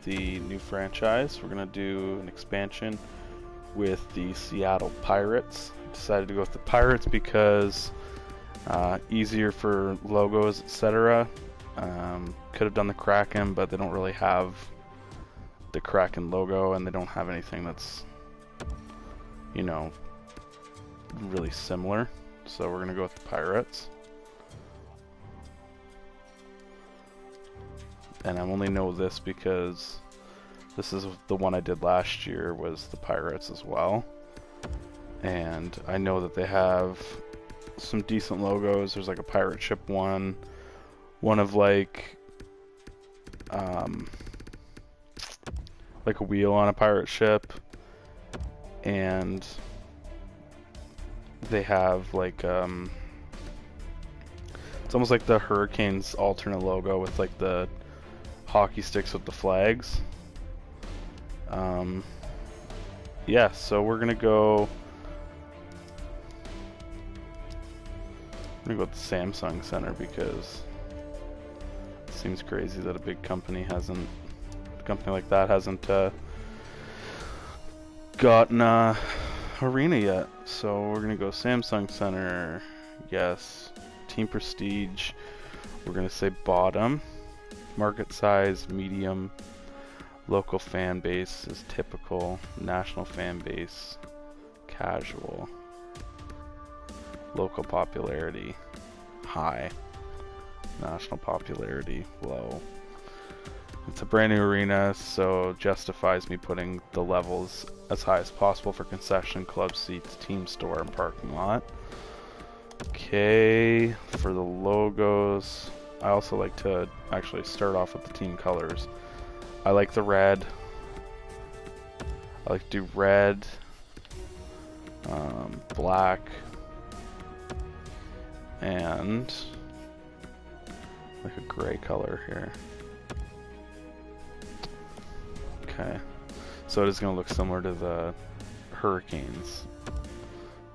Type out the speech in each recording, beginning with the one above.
the new franchise. We're going to do an expansion with the Seattle Pirates. Decided to go with the Pirates because easier for logos, etc. Could have done the Kraken, but they don't really have the Kraken logo, and they don't have anything that's, you know, really similar. So we're going to go with the Pirates. And I only know this because this is the one I did last year, was the Pirates as well. And I know that they have some decent logos. There's like a pirate ship one of like a wheel on a pirate ship, and they have like it's almost like the Hurricanes alternate logo with like the hockey sticks with the flags. Yeah, so we're gonna go with the Samsung Center because it seems crazy that a big company like that hasn't gotten a arena yet. So we're gonna go Samsung Center. Yes. Team prestige, we're gonna say bottom. Market size, medium. Local fan base is typical. National fan base, casual. Local popularity, high. National popularity, low. It's a brand new arena, so justifies me putting the levels as high as possible for concession, club seats, team store, and parking lot. Okay, for the logos, I also like to actually start off with the team colors. I like the red. I like to do red, black, and like a gray color here. Okay, so it is going to look similar to the Hurricanes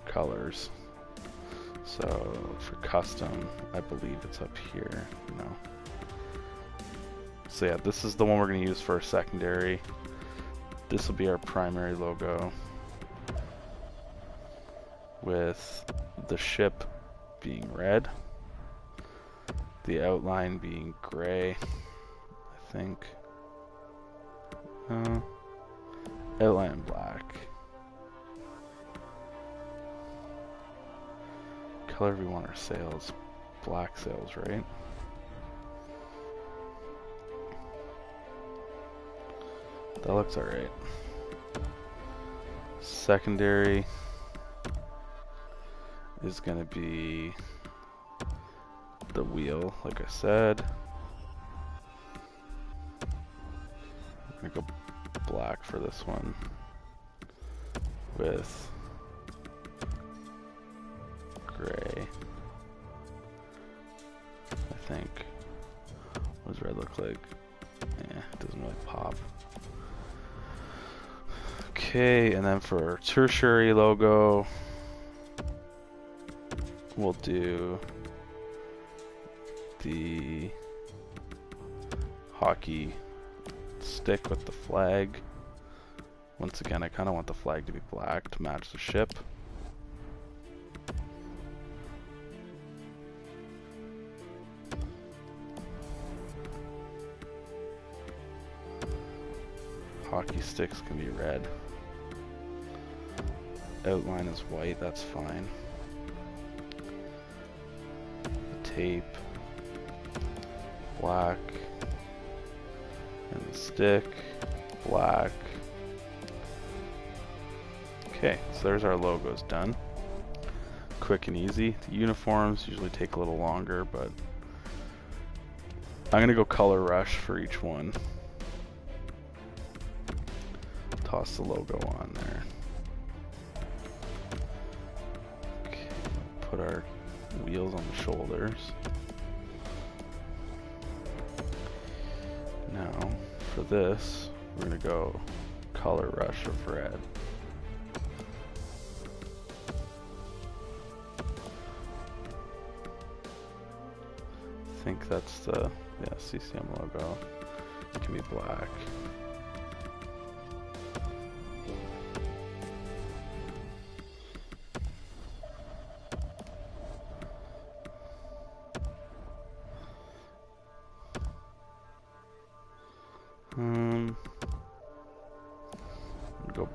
colors. So for custom, I believe it's up here. No. So yeah, this is the one we're going to use for our secondary. This will be our primary logo, with the ship being red, the outline being gray, I think. Outline black. Color we want our sails. Black sails, right? That looks alright. Secondary is gonna be the wheel, like I said. I'm gonna go black for this one with gray. I think. What does red look like? Yeah, it doesn't really pop. Okay, and then for our tertiary logo, we'll do the hockey stick with the flag. Once again, I kind of want the flag to be black to match the ship. Hockey sticks can be red. Outline is white, that's fine. Tape, black, and the stick, black. Okay, so there's our logos done. Quick and easy. The uniforms usually take a little longer, but I'm gonna go color rush for each one. Toss the logo on there. Okay, put our wheels on the shoulders. Now, for this, we're gonna go color rush of red. I think that's the CCM logo. It can be black. Go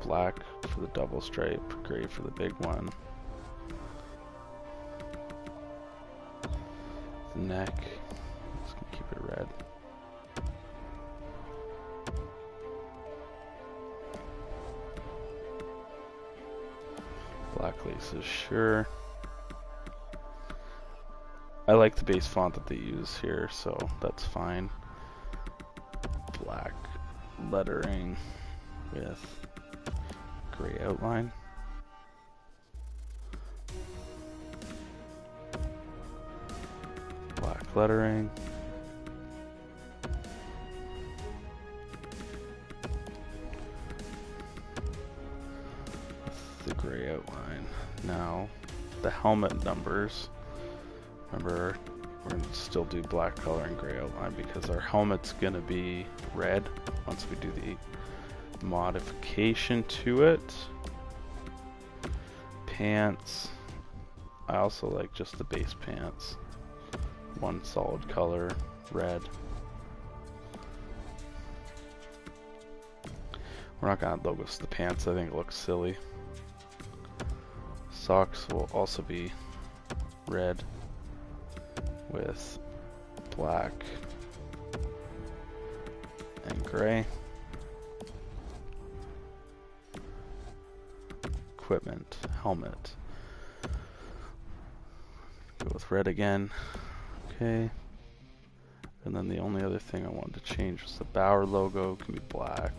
black for the double stripe, gray for the big one. The neck, just gonna keep it red. Black laces, sure. I like the base font that they use here, so that's fine. Black lettering with gray outline. Black lettering. With the gray outline. Now, the helmet numbers. Remember, we're going to still do black color and gray outline because our helmet's going to be red once we do the modification to it. Pants. I also like just the base pants. One solid color, red. We're not going to logos the pants, I think it looks silly. Socks will also be red with black and gray. Equipment, helmet. Go with red again. Okay. And then the only other thing I wanted to change was the Bauer logo can be black.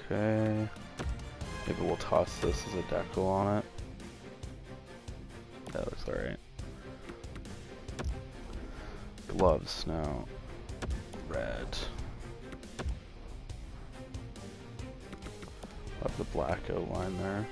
Okay. Maybe we'll toss this as a decal on it. That looks alright. Gloves now. Red. Have the black outline there.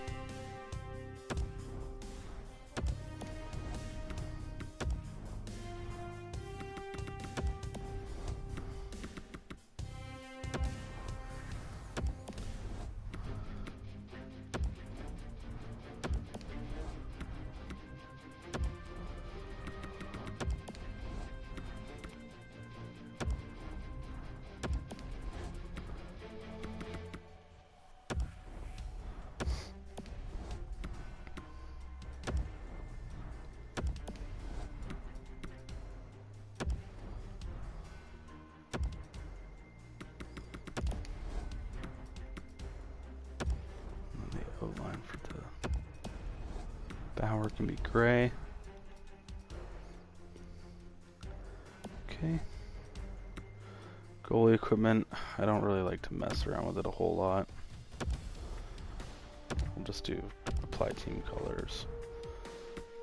Outline for the Bauer can be gray. Okay. Goalie equipment, I don't really like to mess around with it a whole lot. I'll just do apply team colors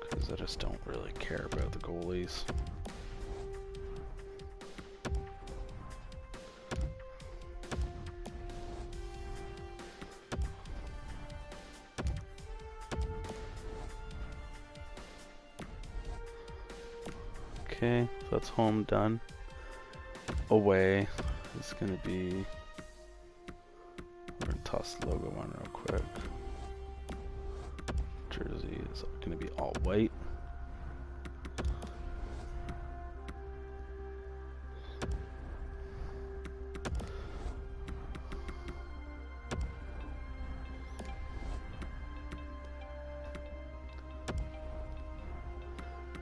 because I just don't really care about the goalies. Okay, so that's home done. Away is going to be, we're going to toss the logo on real quick. Jersey is going to be all white.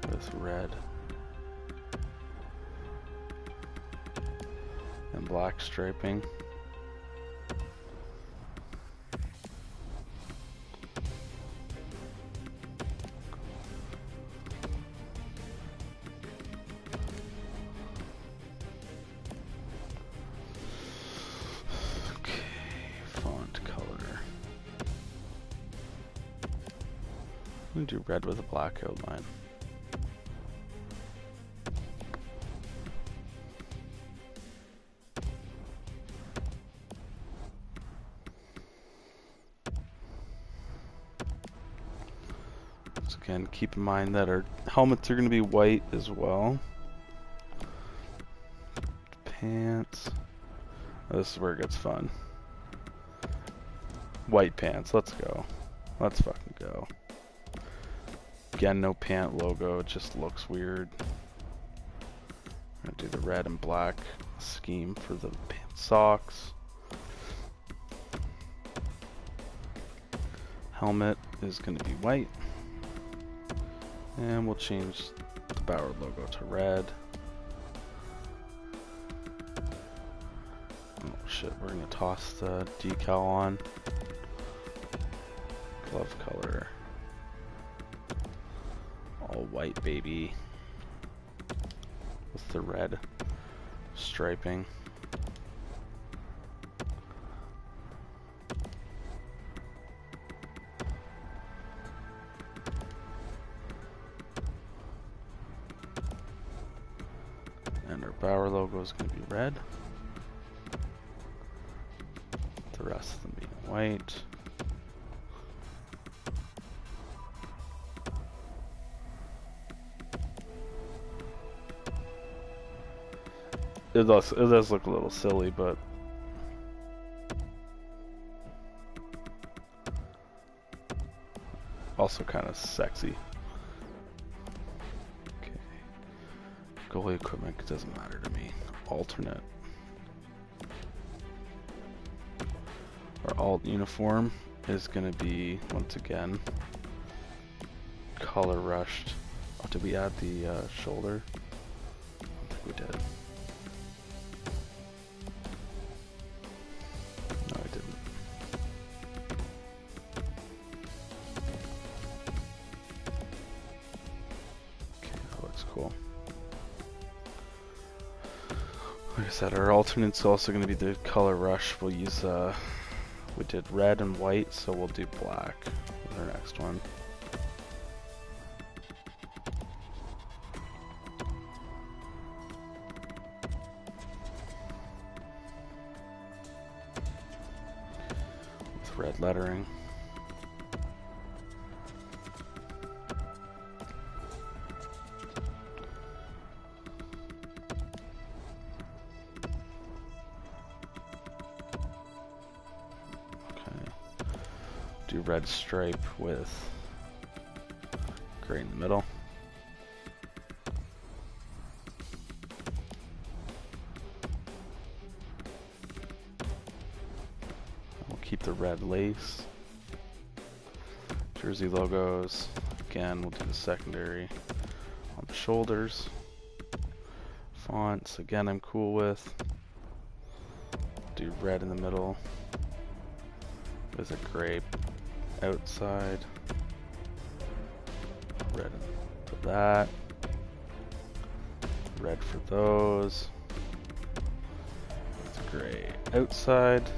With red and black striping. Okay, font color. I'm gonna do red with a black outline. Again, keep in mind that our helmets are going to be white as well. Pants. Oh, this is where it gets fun. White pants. Let's go. Let's fucking go. Again, no pant logo. It just looks weird. I'm gonna do the red and black scheme for the socks. Helmet is going to be white. And we'll change the Bauer logo to red. Oh shit, we're going to toss the decal on. Glove color. All white, baby. With the red striping. And our Bauer logo is going to be red. The rest of them being white. It does look a little silly, but also kind of sexy. Okay. Goalie equipment doesn't matter to me. Alternate. Our alt uniform is going to be, once again, color rushed. Oh, did we add the shoulder? I don't think we did. No, I didn't. Okay, that looks cool. Like I said, our alternate's also going to be the color rush. We'll use, we did red and white, so we'll do black with our next one. With red lettering. Do red stripe with gray in the middle. We'll keep the red lace. Jersey logos. Again, we'll do the secondary on the shoulders. Fonts, again, I'm cool with. Do red in the middle with a gray outside, red for that, red for those, with gray outside,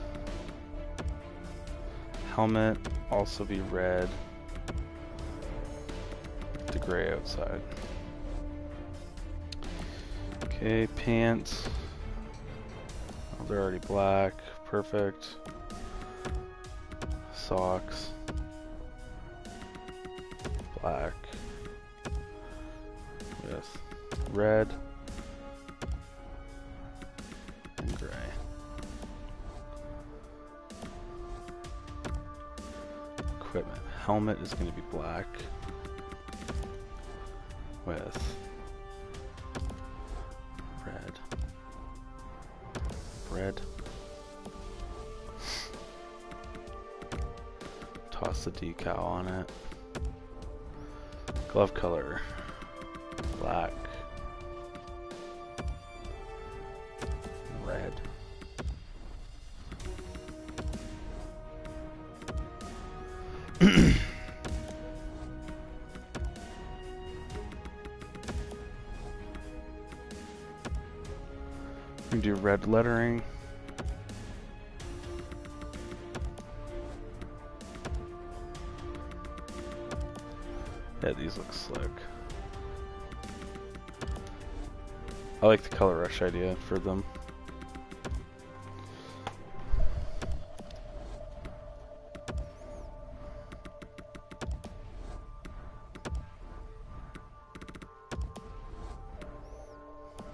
helmet also be red, the gray outside. Okay, pants, oh, they're already black, perfect. Socks, black with red and gray. Equipment. Helmet is going to be black with red. Toss the decal on it. Glove color, black, red. We do red lettering. Yeah, these look slick. I like the color rush idea for them.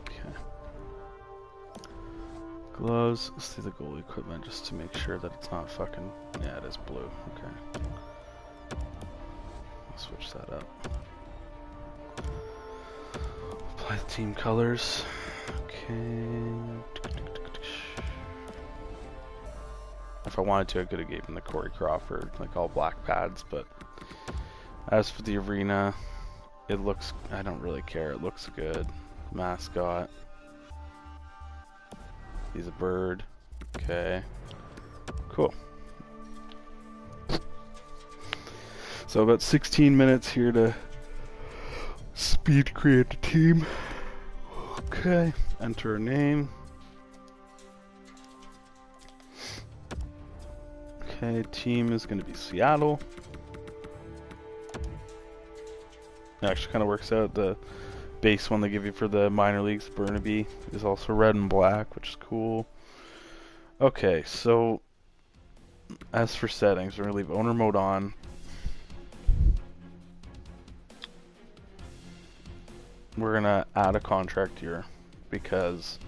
Okay. Gloves. Let's do the goalie equipment just to make sure that it's not fucking... Yeah, it is blue. Okay. Switch that up. Apply the team colors. If I wanted to, I could have given the Corey Crawford, like all black pads, but as for the arena, it looks, I don't really care, it looks good. Mascot. He's a bird. Okay. Cool. So about 16 minutes here to speed create the team. Okay. Enter a name. Okay, team is going to be Seattle. It actually kind of works out. The base one they give you for the minor leagues, Burnaby, is also red and black, which is cool. Okay, so as for settings, we're going to leave owner mode on. We're going to add a contract year, because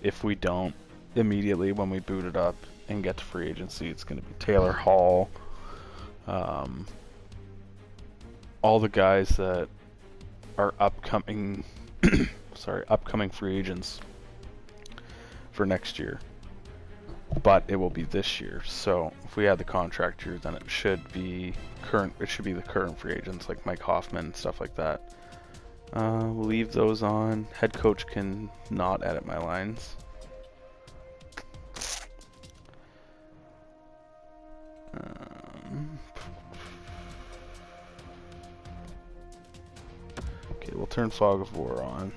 if we don't, immediately when we boot it up and get to free agency, it's going to be Taylor Hall, all the guys that are upcoming upcoming free agents for next year, but it will be this year. So if we add the contract year, then it should be current. It should be the current free agents like Mike Hoffman, stuff like that. We'll leave those on. Head coach can not edit my lines. Okay, we'll turn Fog of War on.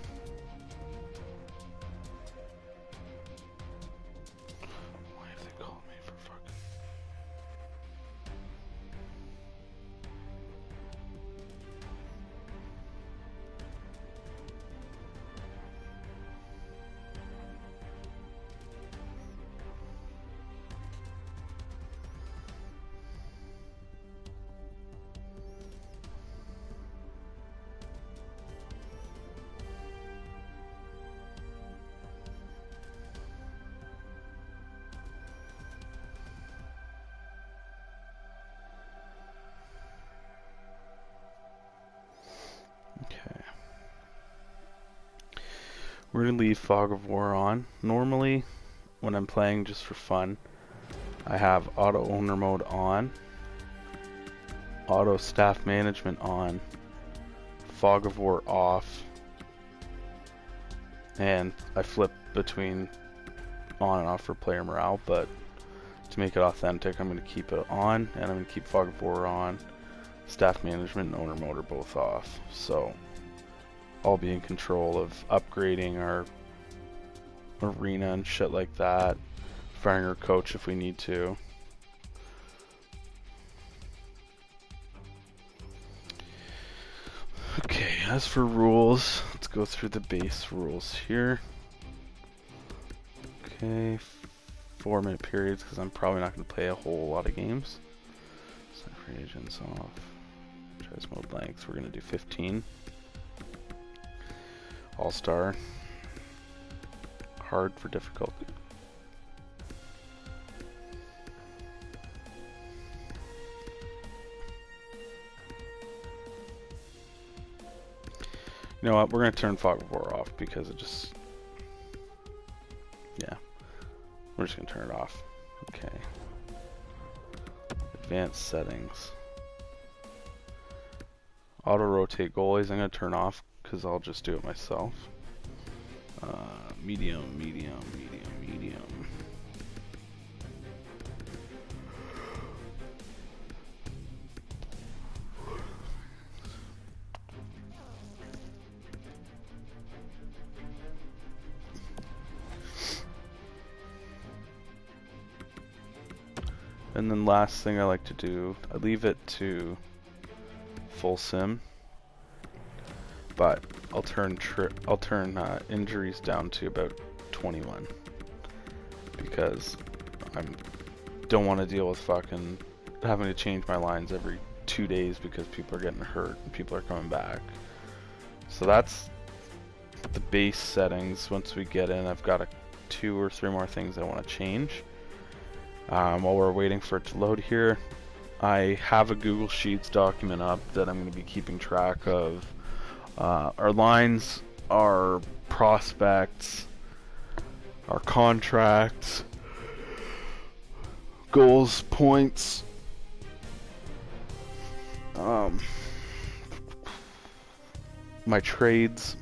Why have they called me for fucking... Okay. We're going to leave Fog of War on. Normally, when I'm playing just for fun, I have auto owner mode on, auto staff management on, Fog of War off, and I flip between on and off for player morale, but to make it authentic, I'm going to keep it on, and I'm going to keep Fog of War on. Staff management and owner mode are both off, so I'll be in control of upgrading our arena and shit like that, firing our coach if we need to. Okay, as for rules, let's go through the base rules here. Okay, 4-minute periods because I'm probably not going to play a whole lot of games. Set free agents off. Choice mode length, we're going to do 15. All-star. Hard for difficulty. You know what, we're going to turn Fog of War off because it just... yeah. We're just going to turn it off. Okay. Advanced settings. Auto rotate goalies I'm going to turn off because I'll just do it myself. Medium, medium, medium, medium. And then last thing I like to do, I leave it to full sim, but I'll turn injuries down to about 21 because I don't want to deal with fucking having to change my lines every 2 days because people are getting hurt and people are coming back. So that's the base settings. Once we get in, I've got 2 or 3 more things I want to change. While we're waiting for it to load here, I have a Google Sheets document up that I'm going to be keeping track of our lines, our prospects, our contracts, goals, points, my trades,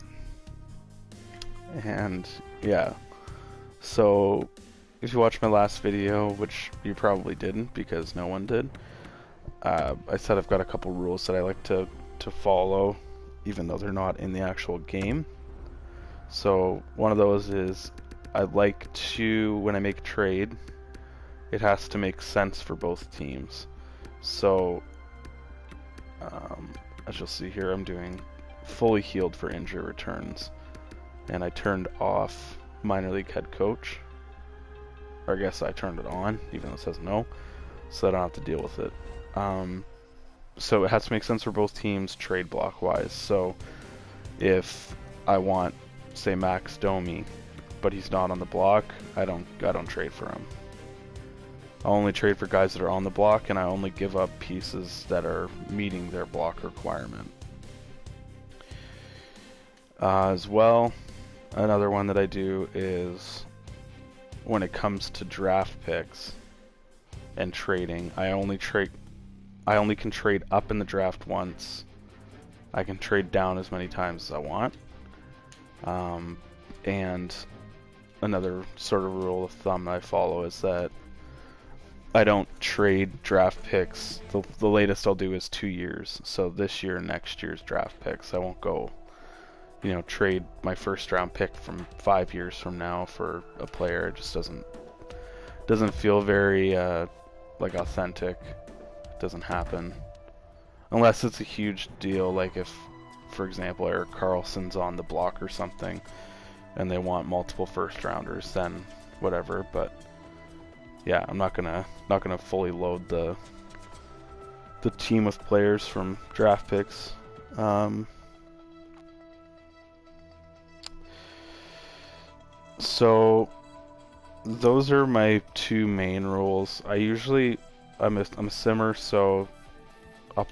and yeah. So if you watched my last video, which you probably didn't because no one did, I said I've got a couple rules that I like to follow, even though they're not in the actual game. So one of those is I like to, when I make a trade, it has to make sense for both teams. So as you'll see here, I'm doing fully healed for injury returns, and I turned off minor league head coach, or I guess I turned it on even though it says no, so I don't have to deal with it. So it has to make sense for both teams trade block wise. So if I want, say, Max Domi, but he's not on the block, I don't trade for him. I only trade for guys that are on the block, and I only give up pieces that are meeting their block requirement. As well, another one that I do is when it comes to draft picks and trading, I only can trade up in the draft once. I can trade down as many times as I want. And another sort of rule of thumb that I follow is that I don't trade draft picks. The latest I'll do is 2 years. So this year and next year's draft picks. I won't go, trade my first round pick from 5 years from now for a player. It just doesn't feel very like authentic. It doesn't happen unless it's a huge deal, like if, for example, Eric Carlson's on the block or something and they want multiple first rounders, then whatever. But yeah, I'm not gonna fully load the team with players from draft picks. So those are my two main rules. I'm a simmer, so I'll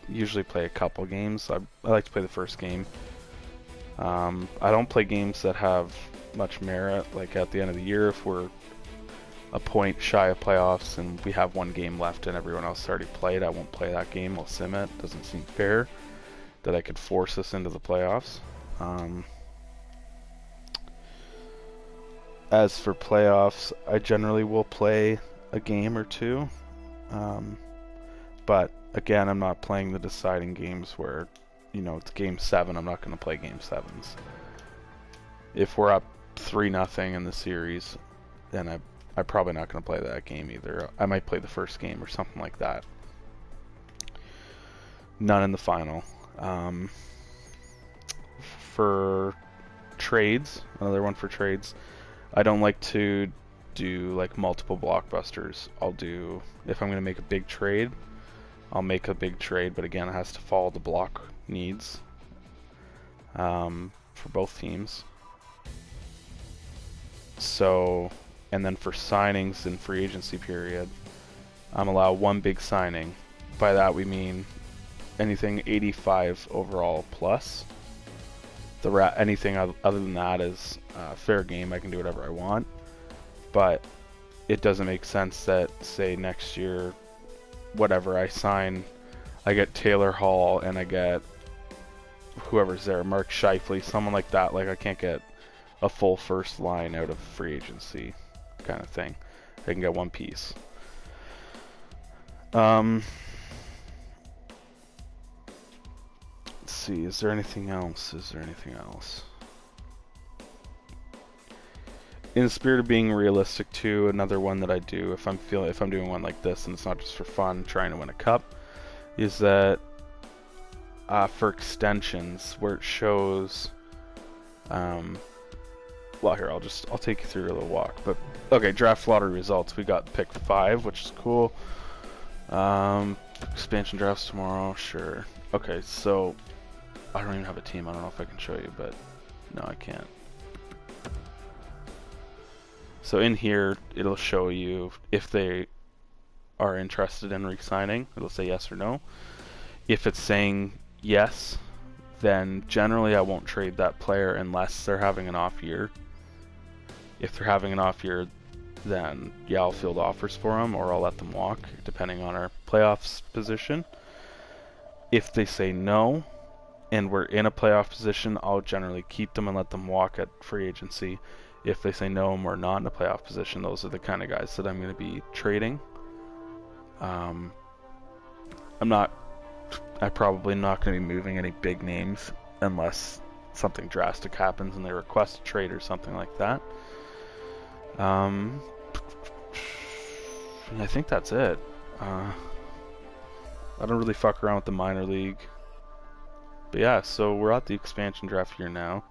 usually play a couple games. I like to play the first game. I don't play games that have much merit, like at the end of the year if we're a point shy of playoffs and we have one game left and everyone else already played. I won't play that game. I'll sim it. Doesn't seem fair that I could force us into the playoffs. As for playoffs, I generally will play a game or two, but again, I'm not playing the deciding games where, it's game 7. I'm not going to play game 7s. If we're up 3-0 in the series, then I'm probably not going to play that game either. I might play the first game or something like that. None in the final. For trades, another one for trades, I don't like to do like multiple blockbusters. If I'm going to make a big trade, I'll make a big trade, but again, it has to follow the block needs for both teams. So, and then for signings in free agency period, I'm allowed one big signing. By that we mean anything 85 overall plus. Anything other than that is fair game. I can do whatever I want, but it doesn't make sense that, say, next year, whatever I sign, I get Taylor Hall and I get whoever's there, Mark Scheifele, someone like that. Like, I can't get a full first line out of free agency kind of thing. I can get one piece. Let's see, is there anything else? In the spirit of being realistic too, another one that I do if I'm doing one like this and it's not just for fun, trying to win a cup, is that for extensions where it shows well, here I'll take you through a little walk. But okay, draft lottery results. We got pick 5, which is cool. Expansion drafts tomorrow, sure. Okay, so I don't even have a team. I don't know if I can show you, but no, I can't. So in here, it'll show you if they are interested in re-signing. It'll say yes or no. If it's saying yes, then generally I won't trade that player unless they're having an off year. If they're having an off year, then yeah, I'll field offers for them, or I'll let them walk, depending on our playoffs position. If they say no, and we're in a playoff position, I'll generally keep them and let them walk at free agency. If they say no and we're not in a playoff position, those are the kind of guys that I'm going to be trading. I'm probably not going to be moving any big names unless something drastic happens and they request a trade or something like that. I think that's it. I don't really fuck around with the minor league. But yeah, so we're at the expansion draft here now.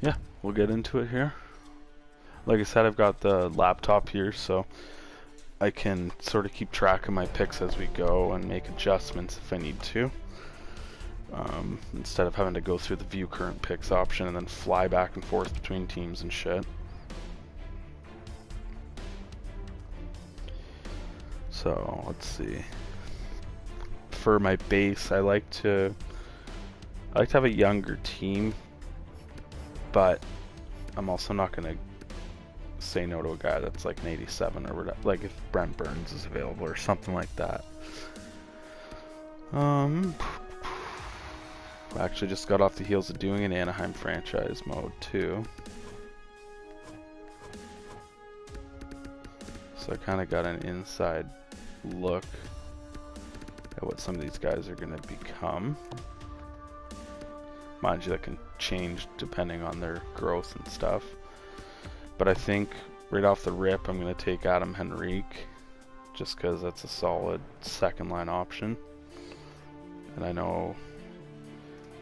Yeah, we'll get into it here. Like I said, I've got the laptop here, so I can sort of keep track of my picks as we go and make adjustments if I need to. Instead of having to go through the view current picks option and then fly back and forth between teams and shit. So, let's see. For my base, I like to have a younger team, but I'm also not going to say no to a guy that's like an 87 or whatever, like if Brent Burns is available or something like that. I actually just got off the heels of doing an Anaheim franchise mode too. So I kind of got an inside look at what some of these guys are going to become. Mind you, that can change depending on their growth and stuff. But I think right off the rip, I'm going to take Adam Henrique, just because that's a solid second line option. And I know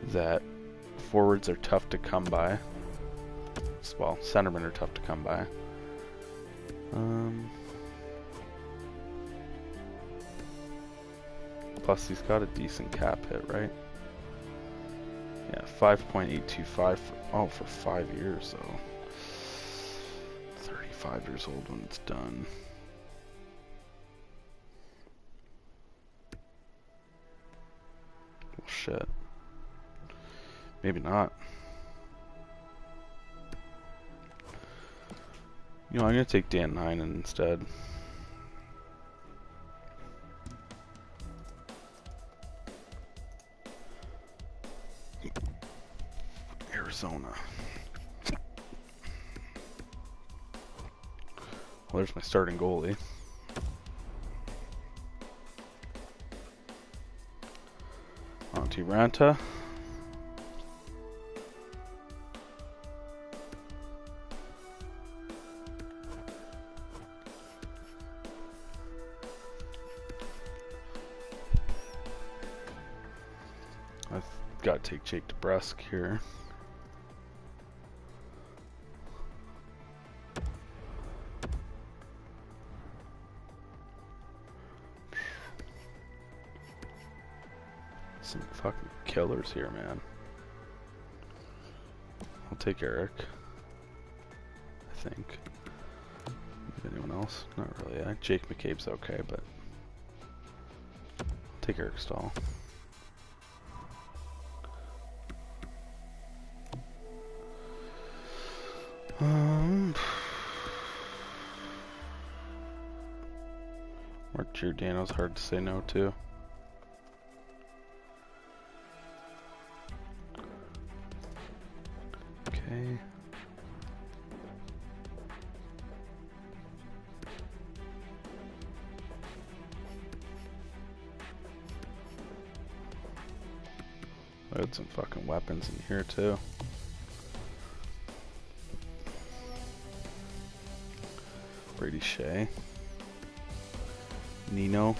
that forwards are tough to come by. Well, centermen are tough to come by. Plus, he's got a decent cap hit, right? Yeah, 5.825 for 5 years, though. 35 years old when it's done. Well, shit. Maybe not. You know, I'm gonna take Dan Heinen instead. Arizona. Well, there's my starting goalie. Antti Ranta. I've got to take Jake DeBrusk here. Some fucking killers here, man. I'll take Eric. I think. Anyone else? Not really. Jake McCabe's okay, but I'll take Eric Stahl. Mark Giordano's hard to say no to. Okay. I had some fucking weapons in here too. Brady Shea. Nino.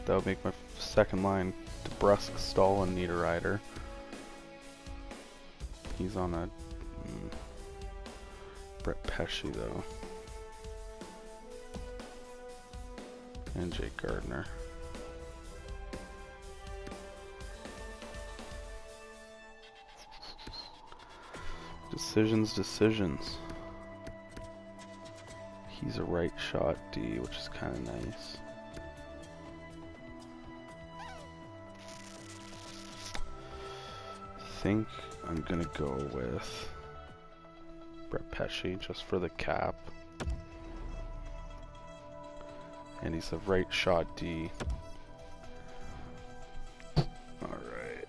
That would make my second line DeBrusk, Stahl, and Niederreiter. He's on a Brett Pesci though. And Jake Gardner. Decisions. He's a right shot D, which is kind of nice. I think I'm gonna go with Brett Pesci just for the cap. And he's a right shot D. Alright.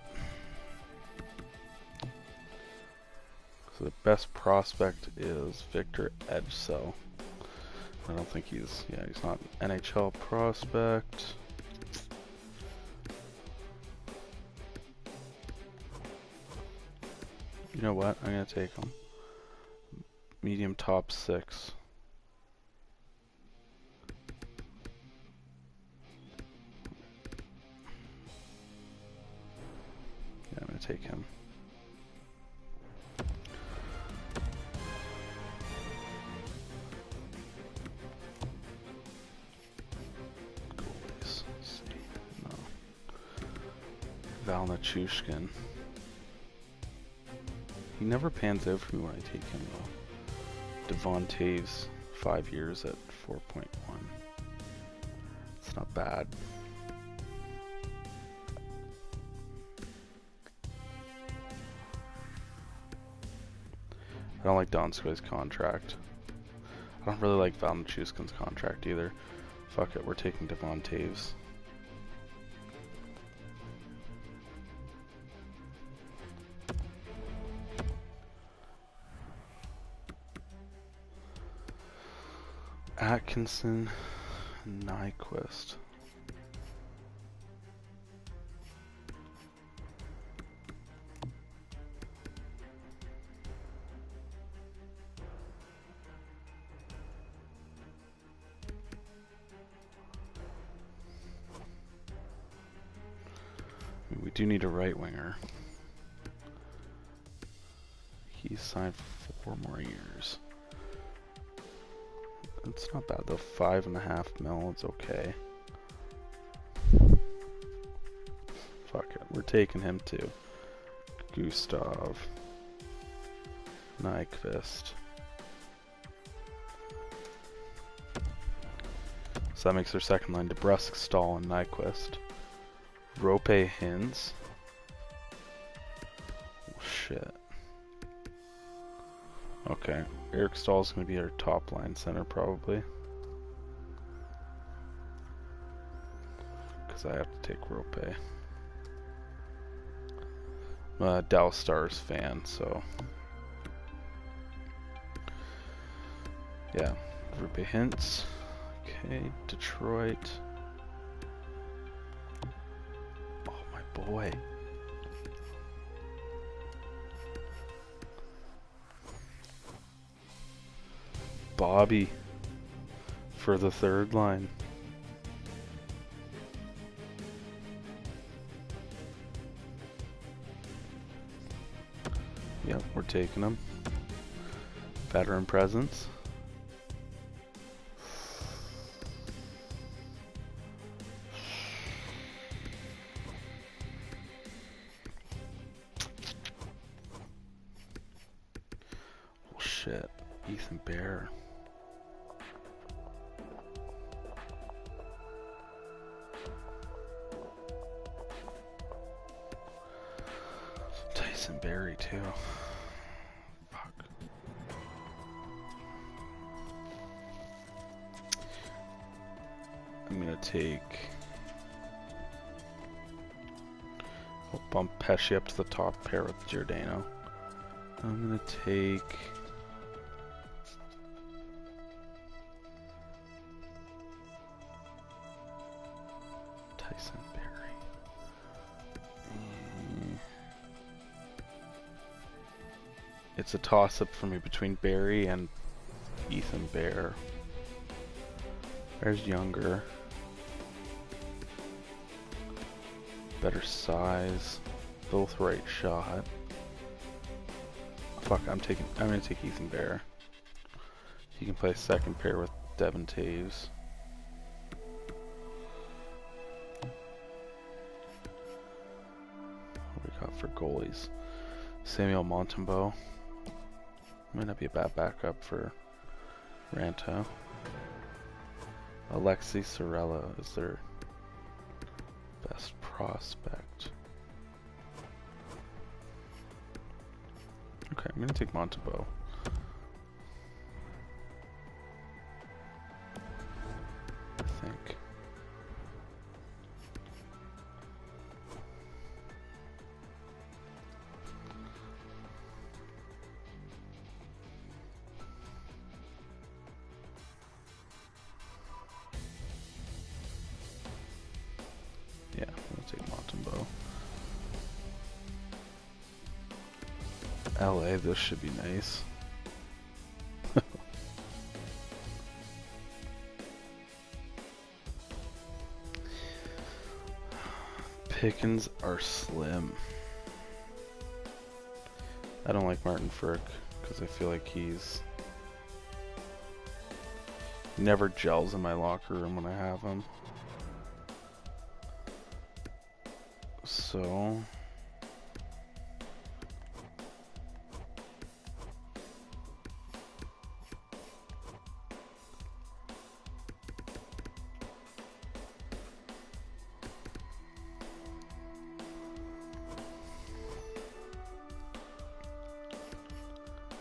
So the best prospect is Victor Edsel. I don't think he's not an NHL prospect. You know what? I'm gonna take him. Medium top 6. Yeah, I'm gonna take him. Goalies. Let's see. No. Valnachushkin. He never pans out for me when I take him though. Devon Taves, 5 years at 4.1. It's not bad. I don't like Donskoy's contract. I don't really like Valnachushkin's contract either. Fuck it, we're taking Devon Taves. Atkinson, Nyquist. I mean, we do need a right winger. He's signed for 4 more years. It's not bad though, 5.5 mil, it's okay. Fuck it, we're taking him too. Gustav. Nyquist. So that makes our second line DeBrusk, Stahl, and Nyquist. Rope Hins. Oh, shit. Okay, Eric Stahl's going to be our top line center probably. Because I have to take Rope. I'm a Dallas Stars fan, so... yeah, Rope Hintz. Okay, Detroit. Oh, my boy. Bobby for the third line. Yep, we're taking him. Veteran presence. Oh shit, Ethan Bear. Barry too. Fuck. I'm gonna take. I'll bump Pesci up to the top pair with Giordano. I'm gonna take. Tyson Barry. It's a toss-up for me between Barry and Ethan Bear. Bear's younger. Better size. Both right shot. Fuck, I'm gonna take Ethan Bear. He can play second pair with Devin Taves. What do we got for goalies? Samuel Montembeault. Might not be a bad backup for Ranto. Alexi Sorella is their best prospect. Okay, I'm gonna take Montembeault. I think. Yeah, I'm gonna take Montembeault. LA, this should be nice. Pickens are slim. I don't like Martin Frick because I feel like he's never gels in my locker room when I have him. So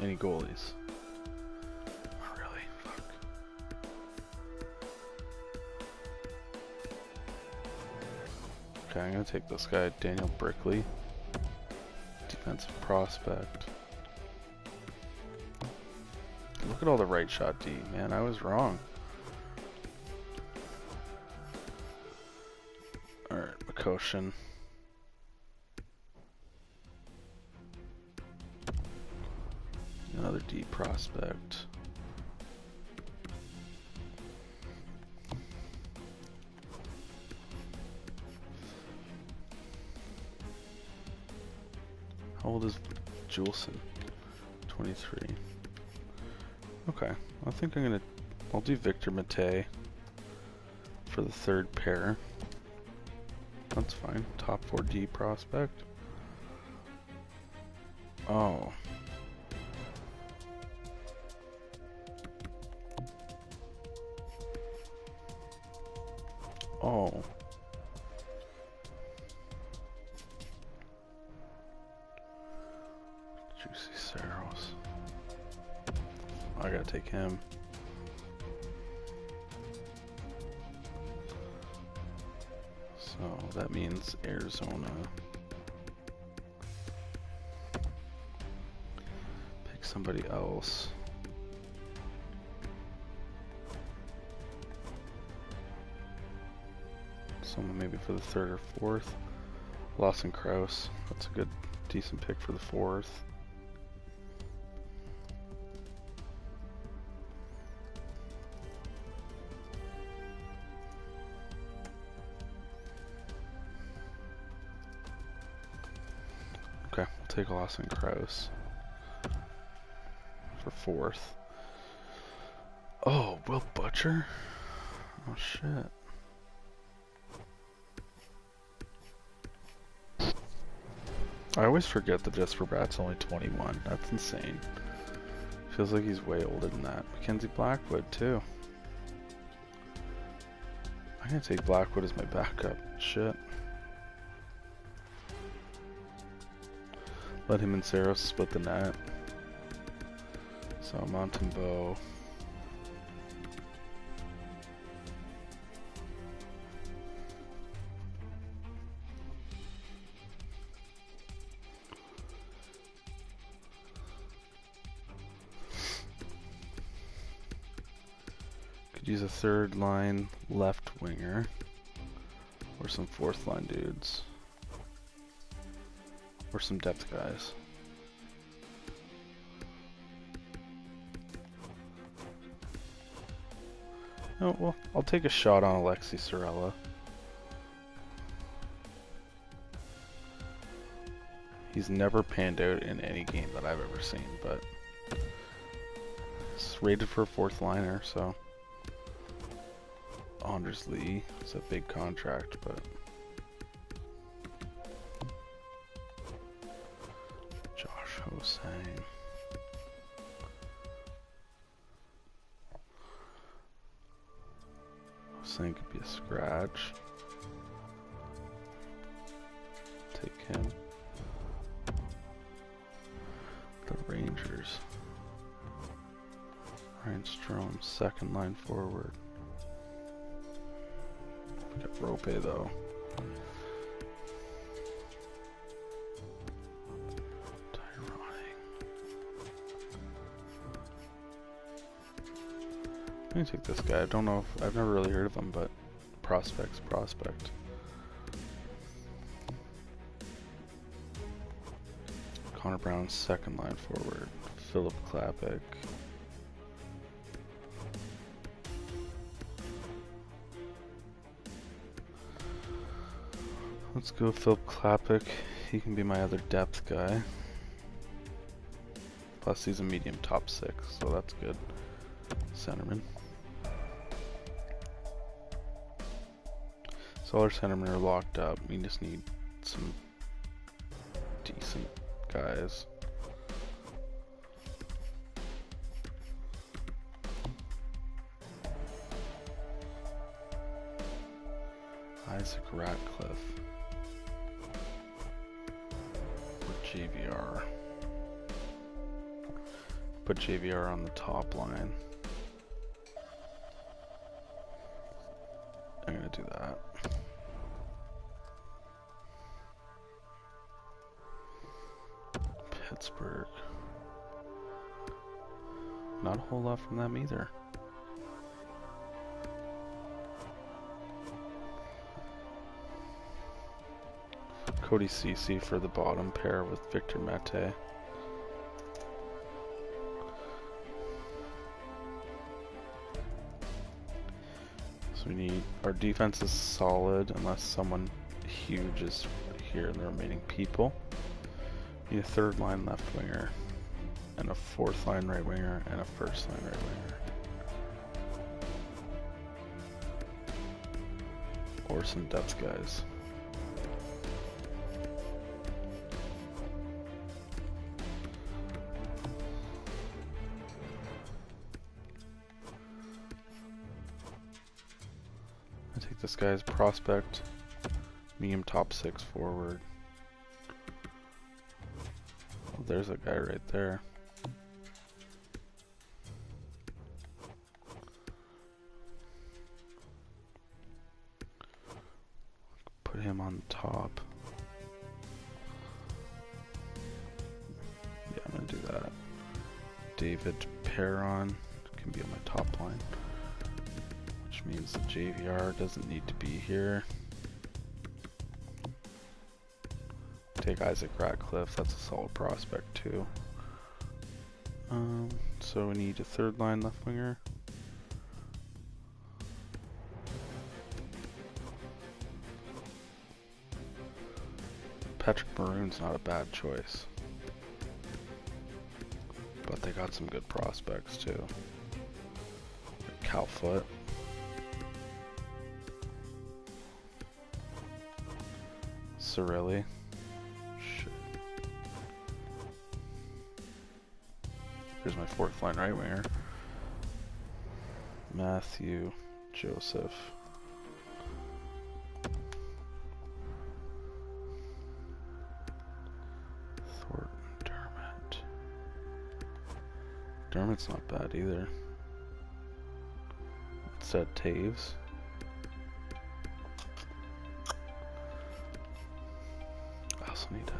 any goalies? Not really. Fuck. Okay, I'm gonna take this guy, Daniel Brickley. Defensive prospect. Look at all the right shot D, man. I was wrong. Alright, Makoshin. Another D prospect. How old is Juleson? 23. Okay, I think I'll do Victor Mate for the third pair. That's fine. Top 4D prospect. Oh. Oh. Juicy Saros. I gotta take him. So that means Arizona. Pick somebody else. Someone maybe for the third or fourth. Lawson Krause. That's a good, decent pick for the fourth. Okay, we'll take Lawson Krause for fourth. Oh, Will Butcher? Oh shit. I always forget that Jesper Bratt's only 21. That's insane. Feels like he's way older than that. Mackenzie Blackwood, too. I'm gonna take Blackwood as my backup. Shit. Let him and Saros split the net. So Montembeault. Use a third line left winger or some fourth line dudes or some depth guys. Oh, well, I'll take a shot on Alexi Sorella. He's never panned out in any game that I've ever seen, but It's rated for a fourth liner, so Anders Lee is a big contract, but Josh Hosang. Hosang could be a scratch. Take him. The Rangers. Ryan Strome, second line forward. Got Rope though. I'm gonna take this guy. I don't know if I've never really heard of him, but prospect. Connor Brown, second line forward. Philip Klapik. Let's go Philip Klapik. He can be my other depth guy. Plus he's a medium top 6, so that's good. Centerman. So all our centermen are locked up. We just need some decent guys. Isaac Ratcliffe. Or JVR. Put JVR on the top line. I'm gonna do that. Pittsburgh. Not a whole lot from them either. Cody Ceci for the bottom pair with Victor Mete. So we need, our defense is solid unless someone huge is here in the remaining people. We need a third line left winger, and a fourth line right winger, and a first line right winger. Or some depth guys. I take this guy's prospect, medium top 6 forward. Oh, there's a guy right there. Put him on the top. Yeah, I'm gonna do that. David Perron can be on my top line. Which means the JVR doesn't need to be here. Take Isaac Ratcliffe, that's a solid prospect too. So we need a third line left winger. Patrick Maroon's not a bad choice. But they got some good prospects too. Cal Foot. Cirelli. Shit. Here's my fourth line right winger. Matthew Joseph. Thornton Dermott. Dermott's not bad either. Instead Taves. I also need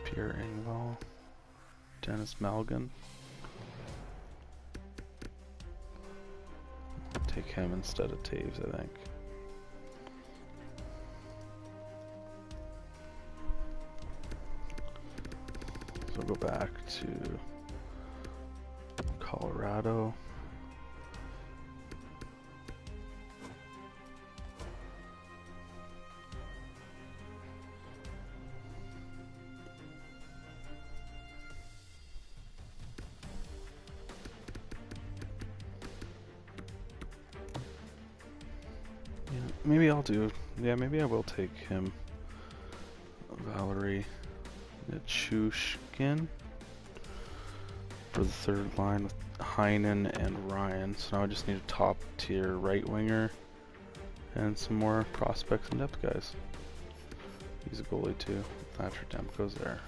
Pierre Engvall, Dennis Malgin. Take him instead of Taves, I think. So we'll go back to Colorado. maybe I'll do. Yeah, maybe I will take him. Valerie Nichushkin for the third line with Heinen and Ryan. So now I just need a top tier right winger and some more prospects and depth guys. He's a goalie too. Thatcher Demko's there.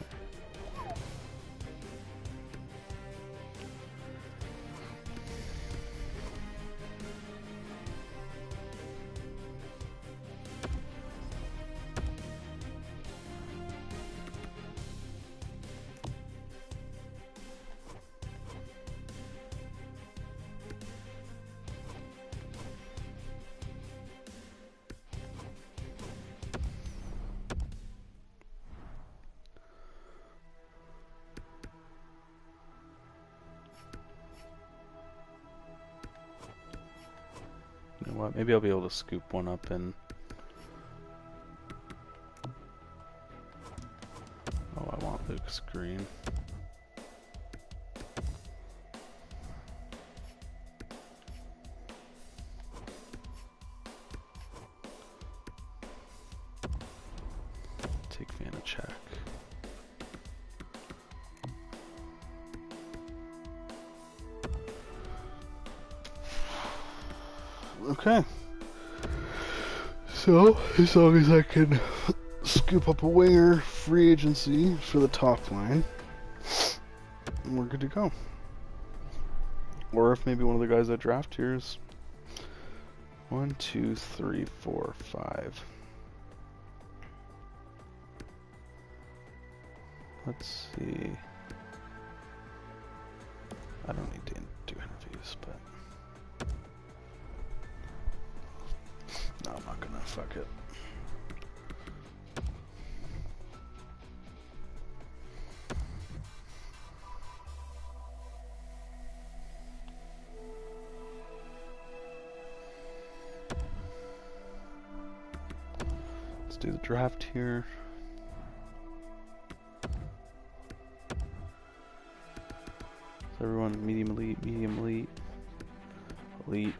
You know what? Maybe I'll be able to scoop one up in. Oh, I want Luke's green. Take Vanacek. Okay. So, as long as I can scoop up a winger free agency for the top line, we're good to go. Or if maybe one of the guys I draft here is 1, 2, 3, 4, 5. Let's see. I don't need to do interviews, but no, I'm not gonna. Fuck it. Let's do the draft here. So everyone, medium elite, elite, elite.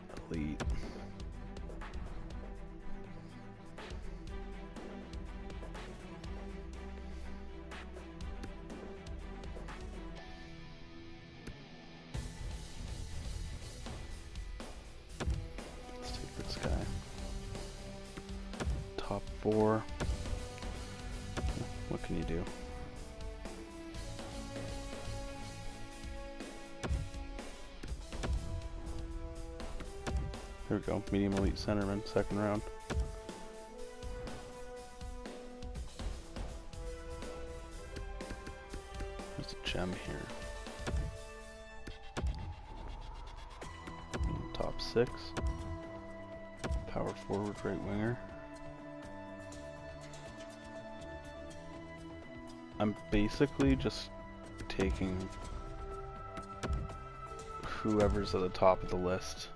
Let's take this guy. Top 4. What can you do? There we go, medium elite centerman, second round. There's a gem here. Top 6. Power forward, right winger. I'm basically just taking whoever's at the top of the list.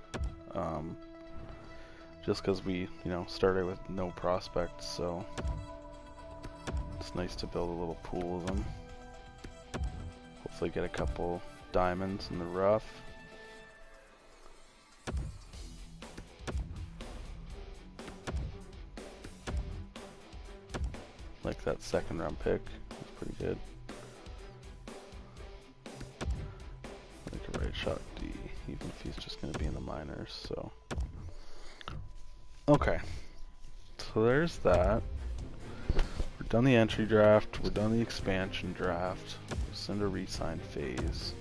Just because we, started with no prospects, so it's nice to build a little pool of them. Hopefully get a couple diamonds in the rough. Like that second round pick, it's pretty good. Like a right shot D, even if he's just going to be in the minors, so. Okay, so there's that. We're done the entry draft, we're done the expansion draft. We're just in the re-sign phase.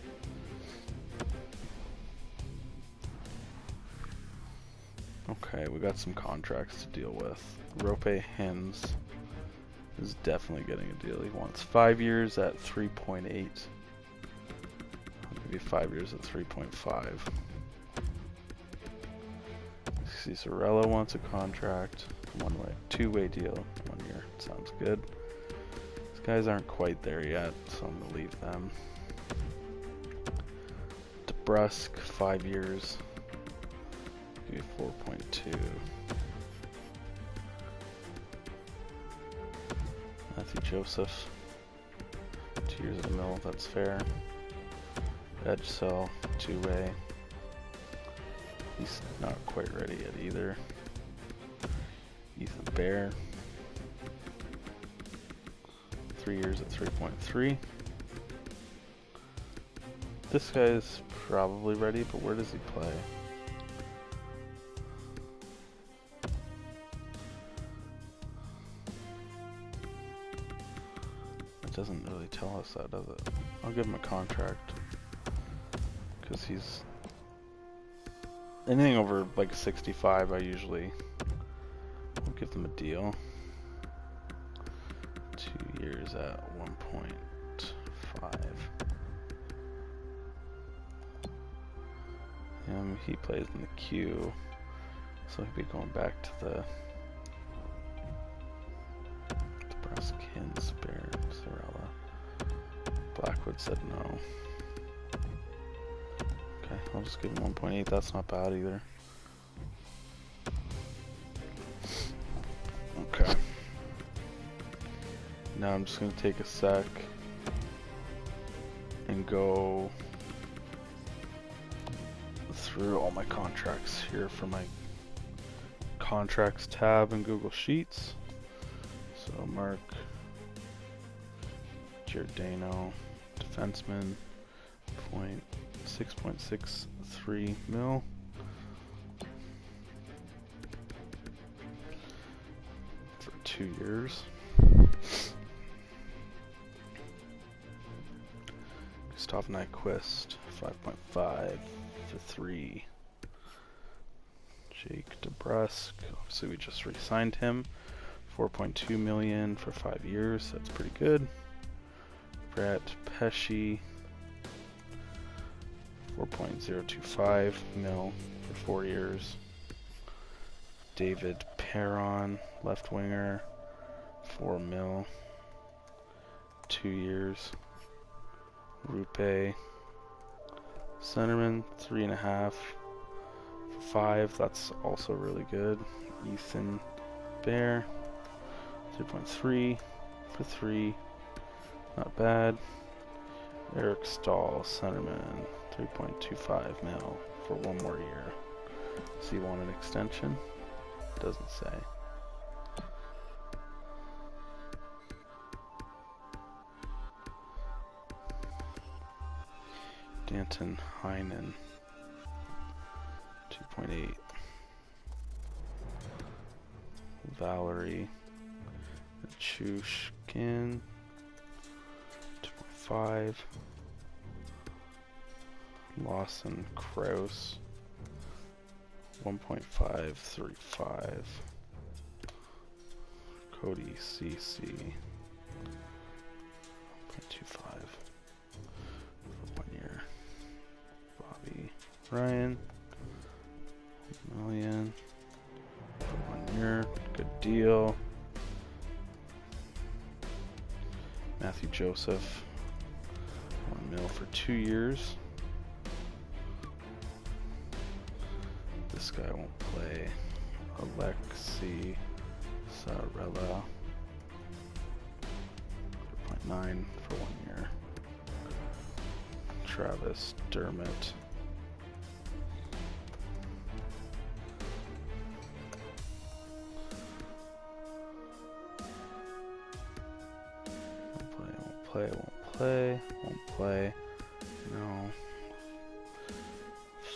Okay, we got some contracts to deal with. Rope Hens is definitely getting a deal. He wants 5 years at 3.8. I'll give you 5 years at 3.5. Cicerello wants a contract, two-way deal, 1 year. Sounds good. These guys aren't quite there yet, so I'm gonna leave them. DeBrusque, 5 years. Give you 4.2. Matthew Joseph, 2 years at the mill. That's fair. Edge cell, two-way. He's not quite ready yet either. Bear. 3 years at 3.3. This guy's probably ready, but where does he play? It doesn't really tell us that, does it? I'll give him a contract. Because he's... anything over like 65, I usually will give them a deal. 2 years at 1.5. He plays in the queue, so he'll be going back to the Breast Kins, Bear, Sorella. Blackwood said no. Okay, I'll just give him 1.8. That's not bad either. Okay. Now I'm just going to take a sec and go through all my contracts here for my contracts tab in Google Sheets. So Mark Giordano, defenseman, 6.63 mil. For 2 years. Gustav Nyquist, 5.5 for 3. Jake DeBrusk, obviously we just re-signed him. 4.2 million for 5 years, that's pretty good. Brett Pesci, 4.025 mil for 4 years. David Perron, left winger, 4 mil, 2 years. Rupe, centerman, 3.5 for 5. That's also really good. Ethan Bear, 3.3 for 3. Not bad. Eric Stahl, centerman, 3.25 mil for 1 more year. Does he want an extension? Doesn't say. Danton Heinen, 2.8. Valerie Chushkin, 2.5. Lawson Kraus, 1.535. Cody CC, 1.25 for 1 year. Bobby Ryan, 1 million for 1 year. Good deal. Matthew Joseph, 1 mil for 2 years. This guy won't play. Alexi Sarella, 3.9 for 1 year. Travis Dermott, won't play, no.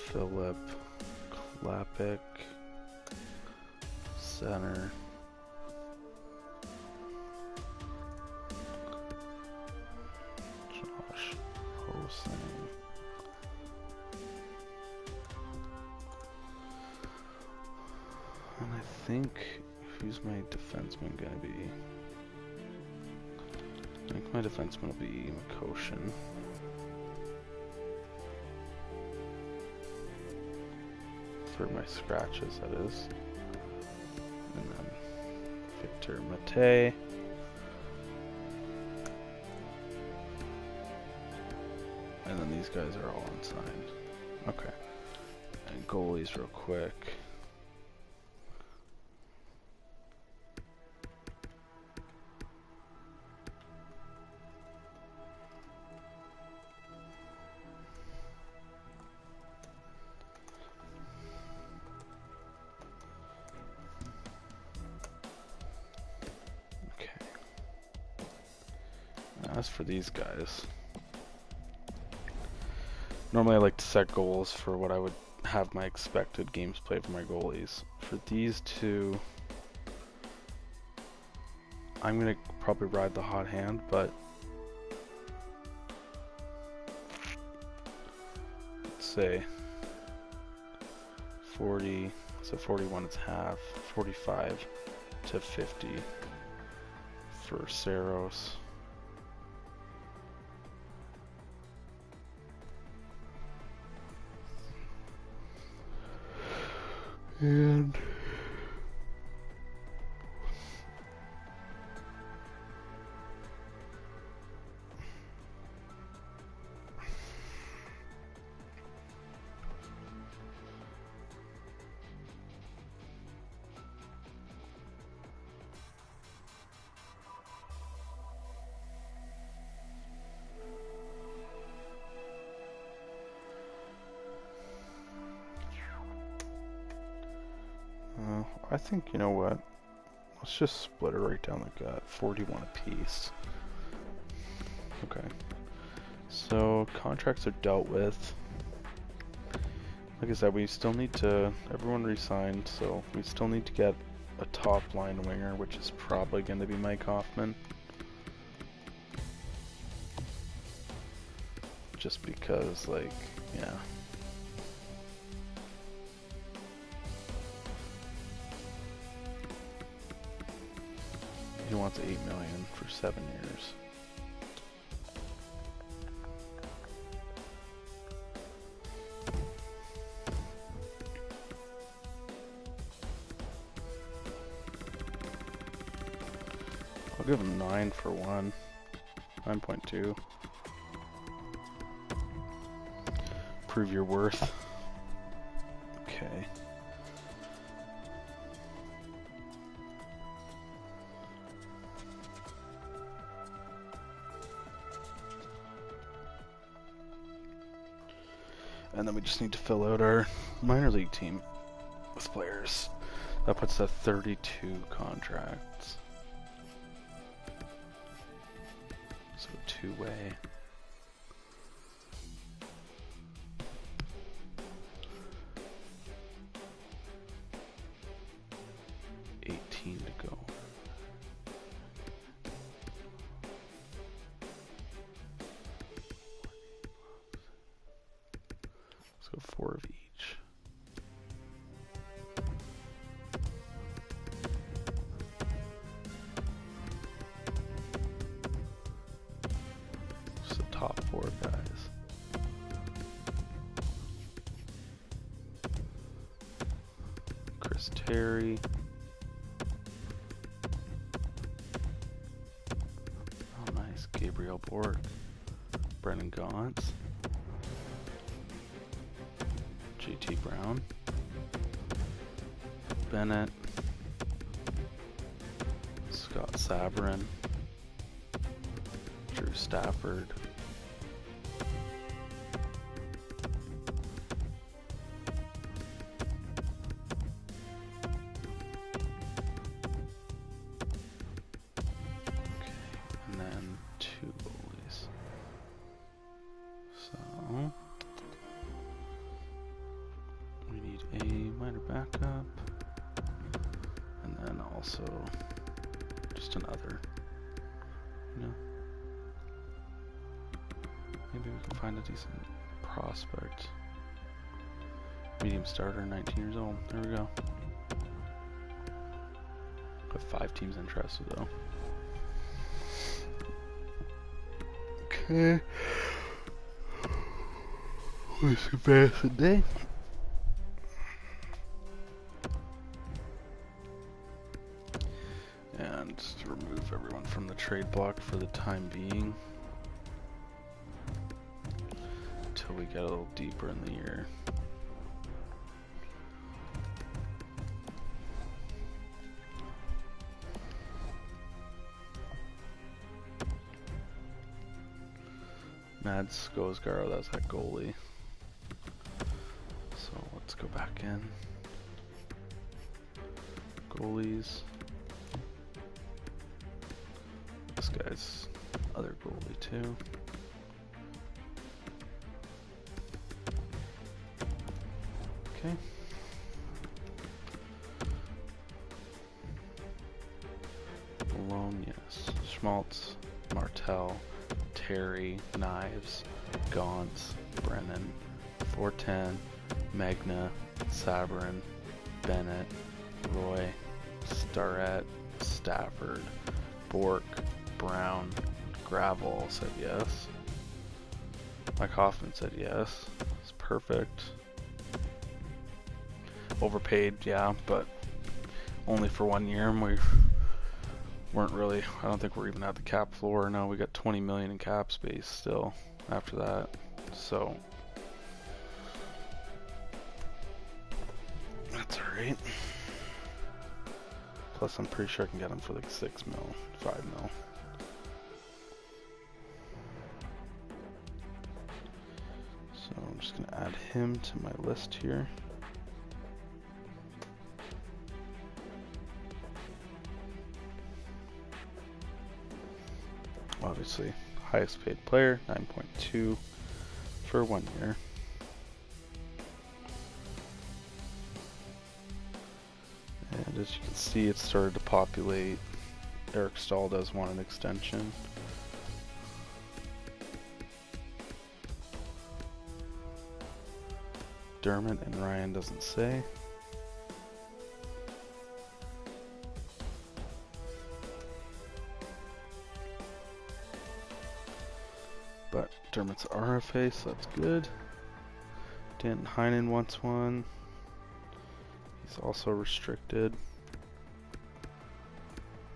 Philip Klapik, center. Josh Hosing. And I think, who's my defenseman gonna be? I think my defenseman will be Makoshin. For my scratches, that is. And then Victor Mate. And then these guys are all unsigned. Okay. And goalies real quick. as for these guys, normally I like to set goals for what I would have my expected games played for my goalies. For these two, I'm going to probably ride the hot hand, but let's say 40, so 41 is half, 45 to 50 for Saros. And I think, you know what, let's just split it right down the gut, 41 apiece. Okay, so contracts are dealt with. Like I said, we still need to, everyone re-signed, so we still need to get a top line winger, which is probably going to be Mike Hoffman. Just because, like, yeah. He wants $8 million for 7 years. I'll give him 9 for 1. 9.2. Prove your worth. Okay. And then we just need to fill out our minor league team with players. That puts us at 32 contracts. So two-way. To go. Let's go 4 of each. Just the top 4 guys. Chris Terry. Gabriel Bork, Brennan Gauntz, JT Brown, Bennett, Scott Saverin, Drew Stafford, backup, and then also just another, you know, maybe we can find a decent prospect. Medium starter, 19 years old. There we go. Got 5 teams interested though. Okay. What's the best today? And just remove everyone from the trade block for the time being until we get a little deeper in the year. Mads Skosgaro, that's that goalie. So let's go back in. Goalies. This guy's Other goalie too. Okay. Malone, yes. Schmaltz, Martell, Terry, Knives, Gauntz, Brennan, 410, Magna, Sabrin, Bennett, Roy, Starrett, Stafford, Bork, Brown, Gravel said yes. Mike Hoffman said yes. It's perfect. Overpaid, yeah, but only for 1 year, and we weren't really, I don't think we're even at the cap floor. No, we got 20 million in cap space still after that. So that's alright. Plus I'm pretty sure I can get him for like 6 mil, 5 mil. So I'm just gonna add him to my list here. Obviously, highest paid player, 9.2 for 1 year. And as you can see, it started to populate. Eric Stahl does want an extension. Dermott and Ryan doesn't say. But Dermott's RFA, so that's good. Dan Heinen wants one. He's also restricted.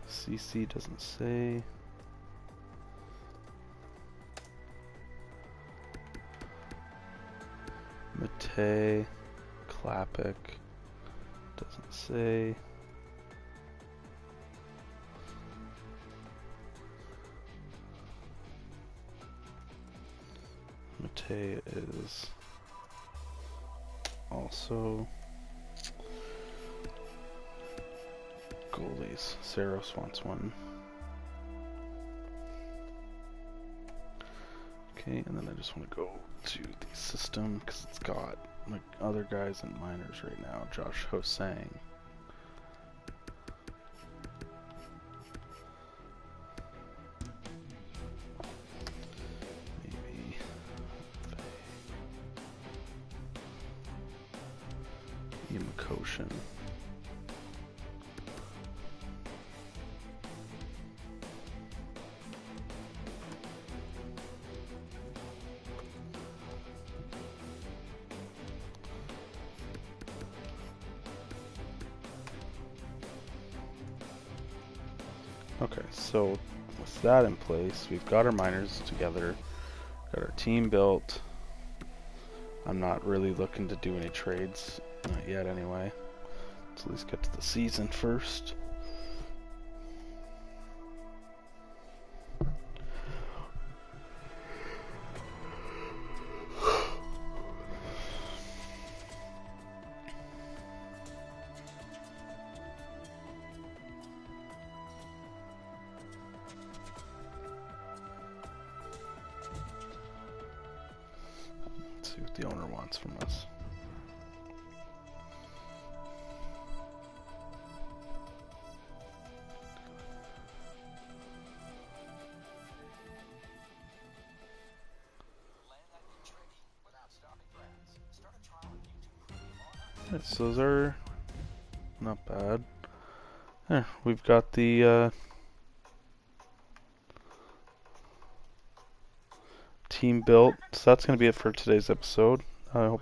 CC doesn't say. Matei, Klapik doesn't say. Matei is also goalies. Saros wants one. Okay, and then I just want to go to the system because it's got like other guys in minors right now. Josh Hosang. Maybe Yamakoshin. Okay, so with that in place, we've got our minors together, got our team built. I'm not really looking to do any trades, not yet anyway. Let's at least get to the season first. See what the owner wants from us. Yeah, so those are not bad. There, we've got the team built. So that's going to be it for today's episode. I hope